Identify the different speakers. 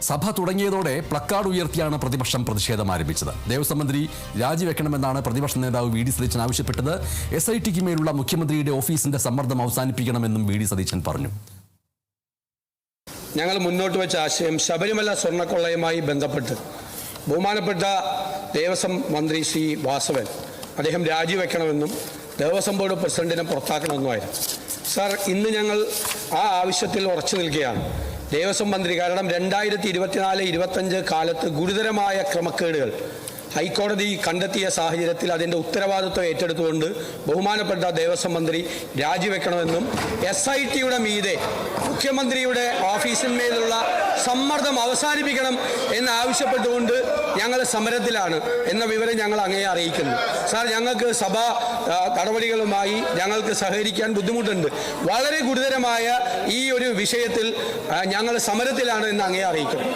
Speaker 1: സഭ തുടങ്ങിയതോടെ പ്ലക്കാർഡ് ഉയർത്തിയാണ് പ്രതിപക്ഷം പ്രതിഷേധം ആരംഭിച്ചത്. ദേവസ്വം മന്ത്രി രാജിവെക്കണമെന്നാണ് പ്രതിപക്ഷ നേതാവ് വി ഡി സതീശൻ ആവശ്യപ്പെട്ടത്. SITക്ക് മേലുള്ള മുഖ്യമന്ത്രിയുടെ ഓഫീസിന്റെ സമ്മർദ്ദം അവസാനിപ്പിക്കണമെന്നും വി ഡി സതീശൻ പറഞ്ഞു.
Speaker 2: ഞങ്ങൾ മുന്നോട്ട് വെച്ച ആശയം ശബരിമല സ്വർണ്ണക്കൊള്ളയുമായി ബന്ധപ്പെട്ട് ബഹുമാനപ്പെട്ട ദേവസ്വം മന്ത്രി ശ്രീ വാസവൻ അദ്ദേഹം രാജിവെക്കണമെന്നും ദേവസ്വം ബോർഡ് പ്രസിഡന്റിനെ പുറത്താക്കണമെന്നുമായിരുന്നു. സാർ, ഇന്ന് ഞങ്ങൾ ആ ആവശ്യത്തിൽ ഉറച്ചു നിൽക്കുകയാണ്. ദേവസ്വം മന്ത്രി കാരണം 2024-25 കാലത്ത് ഗുരുതരമായ ക്രമക്കേടുകൾ ഹൈക്കോടതി കണ്ടെത്തിയ സാഹചര്യത്തിൽ അതിൻ്റെ ഉത്തരവാദിത്വം ഏറ്റെടുത്തുകൊണ്ട് ബഹുമാനപ്പെട്ട ദേവസ്വം മന്ത്രി രാജിവെക്കണമെന്നും SITയുടെ മീതെ മുഖ്യമന്ത്രിയുടെ ഓഫീസിന്മേലുള്ള സമ്മർദ്ദം അവസാനിപ്പിക്കണം എന്നാവശ്യപ്പെട്ടുകൊണ്ട് ഞങ്ങൾ സമരത്തിലാണ് എന്ന വിവരം ഞങ്ങൾ അങ്ങയെ അറിയിക്കുന്നു. സാർ, ഞങ്ങൾക്ക് സഭാ നടപടികളുമായി ഞങ്ങൾക്ക് സഹകരിക്കാൻ ബുദ്ധിമുട്ടുണ്ട്. വളരെ ഗുരുതരമായ ഈ ഒരു വിഷയത്തിൽ ഞങ്ങൾ സമരത്തിലാണ് എന്ന് അങ്ങയെ അറിയിക്കുന്നു.